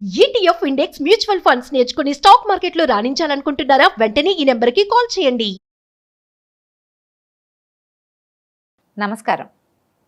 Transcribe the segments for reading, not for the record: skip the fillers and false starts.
ETF index mutual funds నేర్చుకుని stock మార్కెట్లో రాణించాలనుకుంటున్నారా? వెంటనే ఈ నెంబర్కి కాల్ చేయండి. నమస్కారం,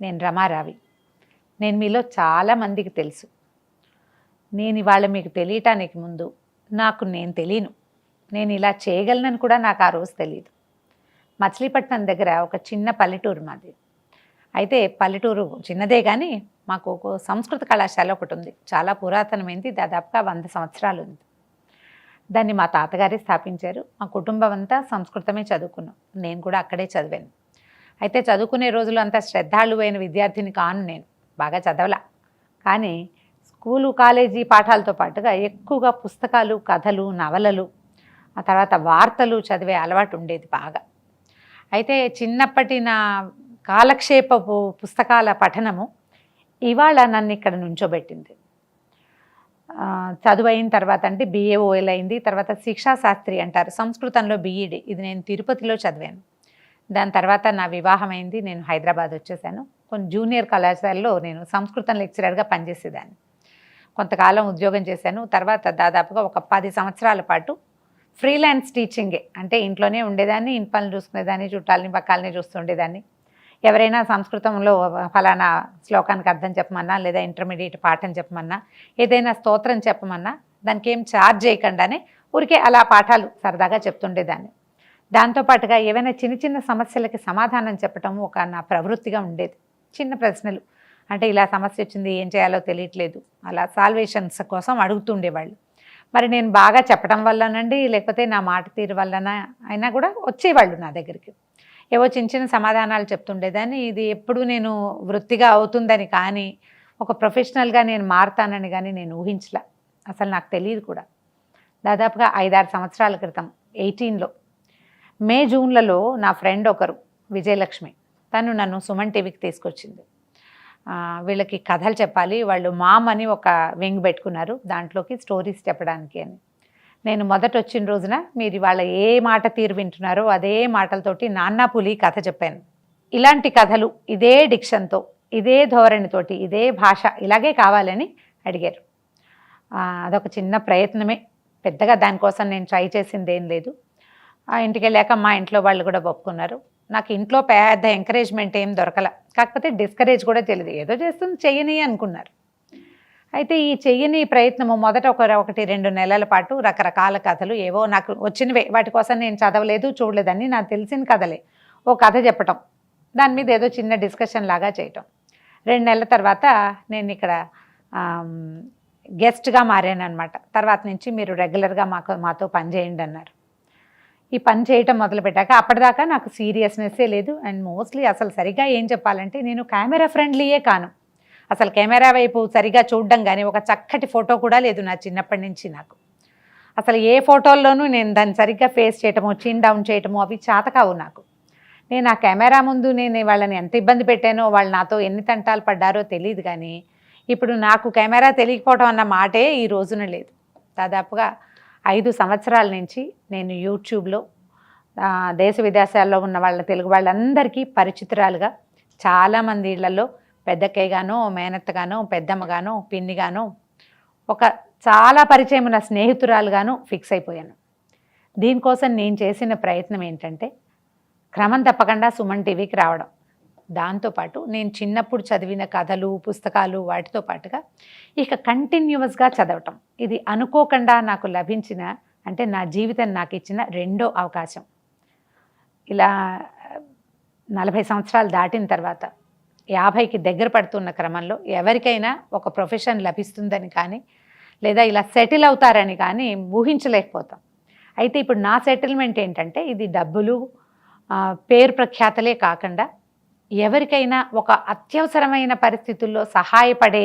నేను రమారావి. నేను మీలో చాలామందికి తెలుసు. నేను ఇవాళ మీకు తెలియటానికి ముందు నాకు నేను తెలియను, నేను ఇలా చేయగలనని కూడా నాకు ఆ రోజు తెలియదు. మచిలీపట్నం దగ్గర ఒక చిన్న పల్లెటూరు మాది. అయితే పల్లెటూరు చిన్నదే కానీ మాకు ఒక సంస్కృత కళాశాల ఒకటి ఉంది. చాలా పురాతనమైంది, దాదాపుగా 100 సంవత్సరాలు ఉంది. దాన్ని మా తాతగారే స్థాపించారు. మా కుటుంబం అంతా సంస్కృతమే చదువుకున్నాం. నేను కూడా అక్కడే చదివాను. అయితే చదువుకునే రోజులు అంత శ్రద్ధాళువైన విద్యార్థిని కాను. నేను బాగా చదవలా, కానీ స్కూలు కాలేజీ పాఠాలతో పాటుగా ఎక్కువగా పుస్తకాలు, కథలు, నవలలు, ఆ తర్వాత వార్తలు చదివే అలవాటు ఉండేది బాగా. అయితే చిన్నప్పటి నా కాలక్షేపపు పుస్తకాల పఠనము ఇవాళ నన్ను ఇక్కడ నుంచోబెట్టింది. చదువు అయిన తర్వాత అంటే BAOL అయింది, తర్వాత శిక్షాశాస్త్రి అంటారు సంస్కృతంలో BEd, ఇది నేను తిరుపతిలో చదివాను. దాని తర్వాత నా వివాహం అయింది, నేను హైదరాబాద్ వచ్చేసాను. కొన్ని జూనియర్ కళాశాలలో నేను సంస్కృతం లెక్చరర్గా పనిచేసేదాన్ని. కొంతకాలం ఉద్యోగం చేశాను. తర్వాత దాదాపుగా ఒక 10 సంవత్సరాల పాటు ఫ్రీలాన్స్ టీచింగే, అంటే ఇంట్లోనే ఉండేదాన్ని, ఇంటి పనులు చూసుకునేదాన్ని, చుట్టాలని పక్కాలని చూస్తుండేదాన్ని. ఎవరైనా సంస్కృతంలో ఫలానా శ్లోకానికి అర్థం చెప్పమన్నా, లేదా ఇంటర్మీడియట్ పాఠం చెప్పమన్నా, ఏదైనా స్తోత్రం చెప్పమన్నా దానికి ఏం ఛార్జ్ చేయకుండానే ఊరికే అలా పాఠాలు సరదాగా చెప్తుండేదాన్ని. దాంతోపాటుగా ఏవైనా చిన్న చిన్న సమస్యలకి సమాధానం చెప్పటం ఒక నా ప్రవృత్తిగా ఉండేది. చిన్న ప్రశ్నలు, అంటే ఇలా సమస్య వచ్చింది, ఏం చేయాలో తెలియట్లేదు, అలా సాల్వేషన్స్ కోసం అడుగుతుండేవాళ్ళు. మరి నేను బాగా చెప్పడం వల్లనండి, లేకపోతే నా మాట తీరు వల్లన అయినా కూడా వచ్చేవాళ్ళు నా దగ్గరికి. ఏవో చిన్న చిన్న సమాధానాలు చెప్తుండేదాన్ని. ఇది ఎప్పుడు నేను వృత్తిగా అవుతుందని కానీ, ఒక ప్రొఫెషనల్గా నేను మారుతానని కానీ నేను ఊహించలే. అసలు నాకు తెలియదు కూడా. దాదాపుగా 5-6 సంవత్సరాల క్రితం 18లో మే జూన్లలో నా ఫ్రెండ్ ఒకరు, విజయలక్ష్మి, తను నన్ను సుమన్ టీవీకి తీసుకొచ్చింది. వీళ్ళకి కథలు చెప్పాలి, వాళ్ళు మామ్ అని ఒక వింగ్ పెట్టుకున్నారు, దాంట్లోకి స్టోరీస్ చెప్పడానికి అని. నేను మొదట వచ్చిన రోజున మీరు వాళ్ళ ఏ మాట తీరు వింటున్నారో అదే మాటలతోటి నాన్న పులి కథ చెప్పాను. ఇలాంటి కథలు ఇదే డిక్షన్తో, ఇదే ధోరణితోటి, ఇదే భాష ఇలాగే కావాలని అడిగారు. అదొక చిన్న ప్రయత్నమే, పెద్దగా దానికోసం నేను ట్రై చేసింది ఏం లేదు. ఇంటికి వెళ్ళాక మా ఇంట్లో వాళ్ళు కూడా ఒప్పుకున్నారు. నాకు ఇంట్లో పెద్ద ఎంకరేజ్మెంట్ ఏం దొరకల, కాకపోతే డిస్కరేజ్ కూడా తెలియదు, ఏదో చేస్తుంది చెయ్యని అనుకున్నారు. అయితే ఈ చెయ్యని ప్రయత్నము మొదట 1-2 నెలల పాటు రకరకాల కథలు ఏవో నాకు వచ్చినవే, వాటి కోసం నేను చదవలేదు చూడలేదని, నాకు తెలిసిన కథలే ఓ కథ చెప్పటం, దాని మీద ఏదో చిన్న డిస్కషన్ లాగా చేయటం. 2 నెలల తర్వాత నేను ఇక్కడ గెస్ట్గా మారాను అనమాట. తర్వాత నుంచి మీరు రెగ్యులర్గా మాతో పని చేయండి అన్నారు. ఈ పని చేయటం మొదలుపెట్టాక అప్పటిదాకా నాకు సీరియస్నెస్సే లేదు. అండ్ మోస్ట్లీ అసలు సరిగ్గా ఏం చెప్పాలంటే నేను కెమెరా ఫ్రెండ్లీయే కాను. అసలు కెమెరా వైపు సరిగా చూడడం కానీ, ఒక చక్కటి ఫోటో కూడా లేదు నా చిన్నప్పటి నుంచి. నాకు అసలు ఏ ఫోటోల్లోనూ నేను దాన్ని సరిగ్గా ఫేస్ చేయటము, చిన్ డౌన్ చేయటము అవి చేత కావు నాకు. నేను ఆ కెమెరా ముందు నేను వాళ్ళని ఎంత ఇబ్బంది పెట్టానో, వాళ్ళు నాతో ఎన్ని తంటాలు పడ్డారో తెలియదు. కానీ ఇప్పుడు నాకు కెమెరా తెలియకపోవడం అన్న మాటే ఈ రోజున లేదు. దాదాపుగా 5 సంవత్సరాల నుంచి నేను యూట్యూబ్లో దేశ విదేశాల్లో ఉన్న వాళ్ళ తెలుగు వాళ్ళందరికీ పరిచితురాలుగా, చాలామంది ఇళ్లలో పెద్దక్కయ్యగానో, మేనత్తగానో, పెద్దమ్మగానో, పిన్నిగానో, ఒక చాలా పరిచయం ఉన్న స్నేహితురాలుగాను ఫిక్స్ అయిపోయాను. దీనికోసం నేను చేసిన ప్రయత్నం ఏంటంటే క్రమం తప్పకుండా సుమన్ టీవీకి రావడం, దాంతోపాటు నేను చిన్నప్పుడు చదివిన కథలు, పుస్తకాలు వాటితో పాటుగా ఇక కంటిన్యూస్గా చదవటం. ఇది అనుకోకుండా నాకు లభించిన, అంటే నా జీవితం నాకు ఇచ్చిన రెండో అవకాశం. ఇలా 40 సంవత్సరాలు దాటిన తర్వాత 50కి దగ్గర పడుతున్న క్రమంలో ఎవరికైనా ఒక ప్రొఫెషన్ లభిస్తుందని కానీ, లేదా ఇలా సెటిల్ అవుతారని కానీ ఊహించలేకపోతాం. అయితే ఇప్పుడు నా సెటిల్మెంట్ ఏంటంటే ఇది డబ్బులు, పేరు ప్రఖ్యాతలే కాకుండా ఎవరికైనా ఒక అత్యవసరమైన పరిస్థితుల్లో సహాయపడే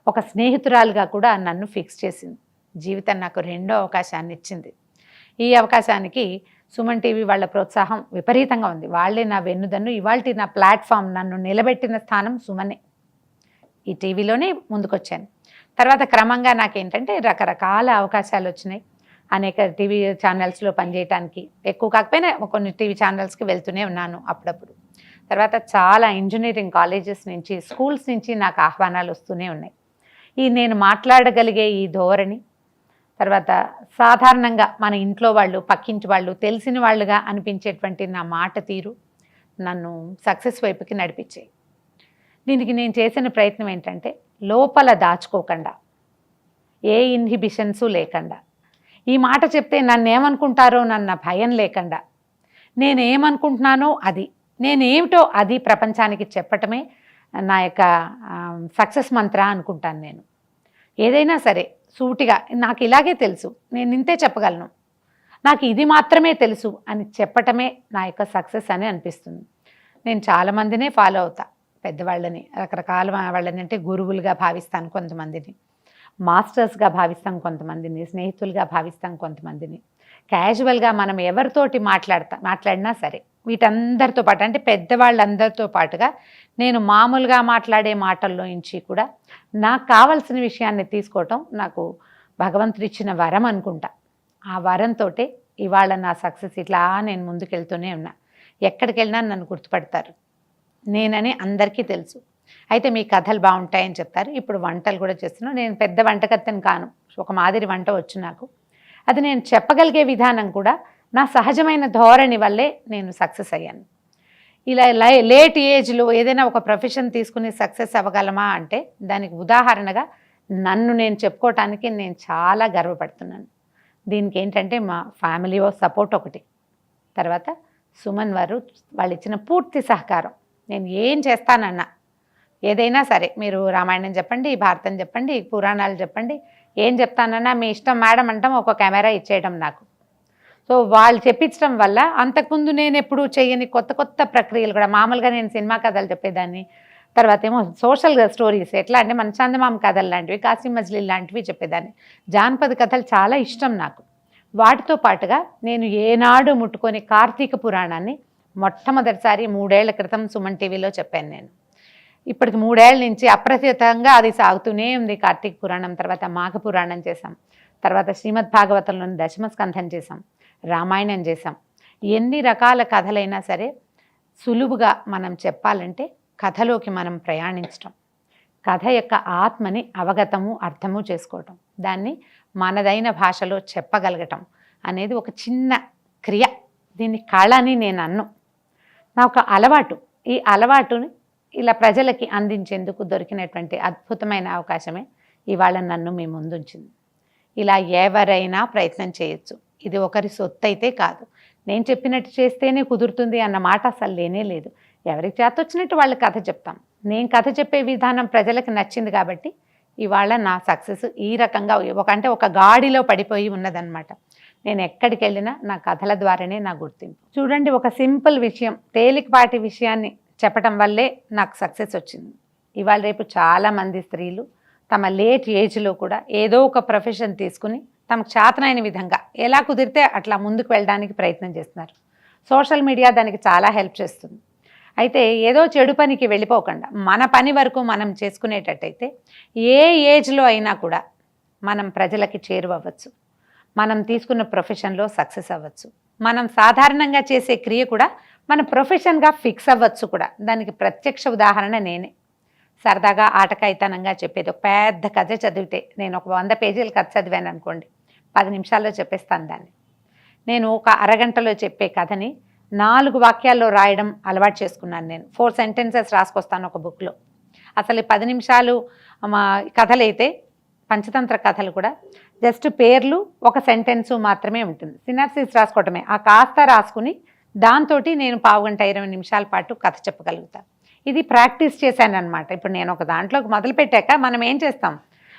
ఒక స్నేహితురాలుగా కూడా నన్ను ఫిక్స్ చేసింది. జీవితం నాకు రెండో అవకాశాన్ని ఇచ్చింది. ఈ అవకాశానికి సుమన్ టీవీ వాళ్ళ ప్రోత్సాహం విపరీతంగా ఉంది. వాళ్ళే నా వెన్నుదన్ను. ఇవాళ నా ప్లాట్ఫామ్, నన్ను నిలబెట్టిన స్థానం సుమనే. ఈ టీవీలోనే ముందుకొచ్చాను. తర్వాత క్రమంగా నాకేంటంటే రకరకాల అవకాశాలు వచ్చినాయి. అనేక టీవీ ఛానల్స్లో పనిచేయటానికి, ఎక్కువ కాకపోయినా కొన్ని టీవీ ఛానల్స్కి వెళ్తూనే ఉన్నాను అప్పుడప్పుడు. తర్వాత చాలా ఇంజనీరింగ్ కాలేజెస్ నుంచి, స్కూల్స్ నుంచి నాకు ఆహ్వానాలు వస్తూనే ఉన్నాయి. నేను మాట్లాడగలిగే ఈ ధోరణి, తర్వాత సాధారణంగా మన ఇంట్లో వాళ్ళు, పక్కింటి వాళ్ళు, తెలిసిన వాళ్ళుగా అనిపించేటువంటి నా మాట తీరు నన్ను సక్సెస్ వైపుకి నడిపించాయి. దీనికి నేను చేసిన ప్రయత్నం ఏంటంటే, లోపల దాచుకోకుండా, ఏ ఇన్హిబిషన్స్ లేకుండా, ఈ మాట చెప్తే నన్ను ఏమనుకుంటారో నన్న భయం లేకుండా, నేనేమనుకుంటున్నానో అది, నేనేమిటో అది ప్రపంచానికి చెప్పటమే నా యొక్క సక్సెస్ మంత్ర అనుకుంటాను. నేను ఏదైనా సరే సూటిగా నాకు ఇలాగే తెలుసు, నేను ఇంతే చెప్పగలను, నాకు ఇది మాత్రమే తెలుసు అని చెప్పటమే నా యొక్క సక్సెస్ అని అనిపిస్తుంది. నేను చాలామందినే ఫాలో అవుతా, పెద్దవాళ్ళని, రకరకాల వాళ్ళని, అంటే గురువులుగా భావిస్తాను కొంతమందిని, మాస్టర్స్గా భావిస్తాం కొంతమందిని, స్నేహితులుగా భావిస్తాం కొంతమందిని. క్యాజువల్గా మనం ఎవరితోటి మాట్లాడినా సరే వీటందరితో పాటు, అంటే పెద్దవాళ్ళందరితో పాటుగా నేను మామూలుగా మాట్లాడే మాటల్లో నుంచి కూడా నాకు కావాల్సిన విషయాన్ని తీసుకోవటం నాకు భగవంతుడు ఇచ్చిన వరం అనుకుంటా. ఆ వరంతో ఇవాళ నా సక్సెస్ ఇట్లా నేను ముందుకెళ్తూనే ఉన్నా. ఎక్కడికి వెళ్ళినా నన్ను గుర్తుపడతారు, నేనని అందరికీ తెలుసు. అయితే మీ కథలు బాగుంటాయని చెప్తారు. ఇప్పుడు వంటలు కూడా చేస్తున్నాను. నేను పెద్ద వంటకత్తెని కాను, ఒక మాదిరి వంట వచ్చు నాకు. అది నేను చెప్పగలిగే విధానం కూడా నా సహజమైన ధోరణి వల్లే నేను సక్సెస్ అయ్యాను. ఇలా లేట్ ఏజ్లో ఏదైనా ఒక ప్రొఫెషన్ తీసుకుని సక్సెస్ అవ్వగలమా అంటే దానికి ఉదాహరణగా నన్ను నేను చెప్పుకోవటానికి నేను చాలా గర్వపడుతున్నాను. దీనికి ఏంటంటే మా ఫ్యామిలీ సపోర్ట్ ఒకటి, తర్వాత సుమన్ వారు వాళ్ళు ఇచ్చిన పూర్తి సహకారం. నేను ఏం చేస్తానన్నా, ఏదైనా సరే, మీరు రామాయణం చెప్పండి, భారతం చెప్పండి, పురాణాలు చెప్పండి, ఏం చెప్తానన్నా మీ ఇష్టం మేడం అంటాం, ఒక కెమెరా ఇచ్చేయడం నాకు. సో వాళ్ళు చెప్పించడం వల్ల అంతకుముందు నేను ఎప్పుడు చేయని కొత్త కొత్త ప్రక్రియలు కూడా, మామూలుగా నేను సినిమా కథలు చెప్పేదాన్ని, తర్వాత ఏమో సోషల్ స్టోరీస్, ఎట్లా అంటే మన చందమామ కథలు లాంటివి, కాశీ మజిలీ లాంటివి చెప్పేదాన్ని. జానపద కథలు చాలా ఇష్టం నాకు. వాటితో పాటుగా నేను ఏనాడు ముట్టుకొని కార్తీక పురాణాన్ని మొట్టమొదటిసారి 3 ఏళ్ల క్రితం సుమన్ టీవీలో చెప్పాను నేను. ఇప్పటికి 3 ఏళ్ల నుంచి అప్రతితంగా అది సాగుతూనే ఉంది. కార్తీక పురాణం తర్వాత మాఘ పురాణం చేసాం, తర్వాత శ్రీమద్ భాగవతంలోని దశమస్కంధం చేసాం, రామాయణం చేసాం. ఎన్ని రకాల కథలైనా సరే సులువుగా మనం చెప్పాలంటే కథలోకి మనం ప్రయాణించటం, కథ యొక్క ఆత్మని అవగతము అర్థము చేసుకోవటం, దాన్ని మనదైన భాషలో చెప్పగలగటం అనేది ఒక చిన్న క్రియ. దీన్ని కళ అని నేను అన్ను, నా ఒక అలవాటు. ఈ అలవాటుని ఇలా ప్రజలకి అందించేందుకు దొరికినటువంటి అద్భుతమైన అవకాశమే ఇవాళ నన్ను మీ ముందుంచింది. ఇలా ఎవరైనా ప్రయత్నం చేయొచ్చు, ఇది ఒకరి సొత్తు అయితే కాదు. నేను చెప్పినట్టు చేస్తేనే కుదురుతుంది అన్న మాట అసలు లేనే లేదు. ఎవరికి చేత వచ్చినట్టు వాళ్ళు కథ చెప్తాం. నేను కథ చెప్పే విధానం ప్రజలకు నచ్చింది కాబట్టి ఇవాళ నా సక్సెస్ ఈ రకంగా ఒక గాడిలో పడిపోయి ఉన్నదన్నమాట. నేను ఎక్కడికి వెళ్ళినా నా కథల ద్వారానే నా గుర్తింపు. చూడండి, ఒక సింపుల్ విషయం, తేలికపాటి విషయాన్ని చెప్పటం వల్లే నాకు సక్సెస్ వచ్చింది. ఇవాళ రేపు చాలామంది స్త్రీలు తమ లేట్ ఏజ్లో కూడా ఏదో ఒక ప్రొఫెషన్ తీసుకుని తమకు చేతనైన విధంగా ఎలా కుదిరితే అట్లా ముందుకు వెళ్ళడానికి ప్రయత్నం చేస్తున్నారు. సోషల్ మీడియా దానికి చాలా హెల్ప్ చేస్తుంది. అయితే ఏదో చెడు పనికి వెళ్ళిపోకుండా మన పని వరకు మనం చేసుకునేటట్టయితే ఏ ఏజ్లో అయినా కూడా మనం ప్రజలకి చేరువవ్వచ్చు, మనం తీసుకున్న ప్రొఫెషన్లో సక్సెస్ అవ్వచ్చు, మనం సాధారణంగా చేసే క్రియ కూడా మన ప్రొఫెషన్గా ఫిక్స్ అవ్వచ్చు కూడా. దానికి ప్రత్యక్ష ఉదాహరణ నేనే. సరదాగా ఆటకాయితనంగా చెప్పేది, ఒక పెద్ద కథ చదివితే, నేను ఒక 100 పేజీల కథ చదివాను అనుకోండి, 10 నిమిషాల్లో చెప్పేస్తాను దాన్ని. నేను ఒక అరగంటలో చెప్పే కథని 4 వాక్యాల్లో రాయడం అలవాటు చేసుకున్నాను నేను. 4 సెంటెన్సెస్ రాసుకొస్తాను ఒక బుక్లో. అసలు 10 నిమిషాలు మా కథలైతే, పంచతంత్ర కథలు కూడా జస్ట్ పేర్లు, ఒక సెంటెన్సు మాత్రమే ఉంటుంది. సినాప్సిస్ రాసుకోవటమే. ఆ కాస్త రాసుకుని దాంతో నేను 1/2 గంట 20 నిమిషాల పాటు కథ చెప్పగలుగుతాను. ఇది ప్రాక్టీస్ చేశాను అనమాట. ఇప్పుడు నేను ఒక దాంట్లోకి మొదలుపెట్టాక మనం ఏం చేస్తాం,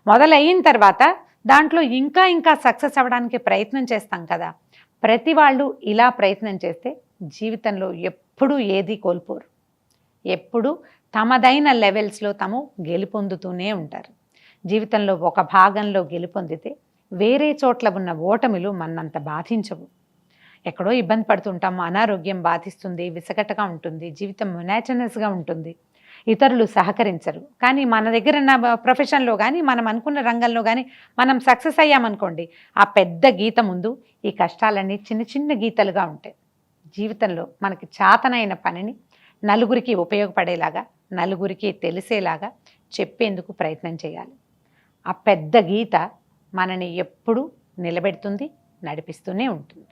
మొదలయిన తర్వాత దాంట్లో ఇంకా ఇంకా సక్సెస్ అవ్వడానికి ప్రయత్నం చేస్తాం కదా. ప్రతి వాళ్ళు ఇలా ప్రయత్నం చేస్తే జీవితంలో ఎప్పుడూ ఏది కోల్పోరు, ఎప్పుడు తమదైన లెవెల్స్లో తాము గెలుపొందుతూనే ఉంటారు. జీవితంలో ఒక భాగంలో గెలుపొందితే వేరే చోట్ల ఉన్న ఓటమిలు మనంత బాధించవు. ఎక్కడో ఇబ్బంది పడుతుంటాము, అనారోగ్యం బాధిస్తుంది, విసగటగా ఉంటుంది, జీవితం మొనాటనస్గా ఉంటుంది, ఇతరులు సహకరించరు. కానీ మన దగ్గర ఉన్న ప్రొఫెషన్లో కానీ మనం అనుకున్న రంగంలో కానీ మనం సక్సెస్ అయ్యామనుకోండి, ఆ పెద్ద గీత ముందు ఈ కష్టాలన్నీ చిన్న చిన్న గీతలుగా ఉంటాయి. జీవితంలో మనకి చేతనైన పనిని నలుగురికి ఉపయోగపడేలాగా, నలుగురికి తెలిసేలాగా చెప్పేందుకు ప్రయత్నం చేయాలి. ఆ పెద్ద గీత మనని ఎప్పుడూ నిలబెడుతుంది, నడిపిస్తూనే ఉంటుంది.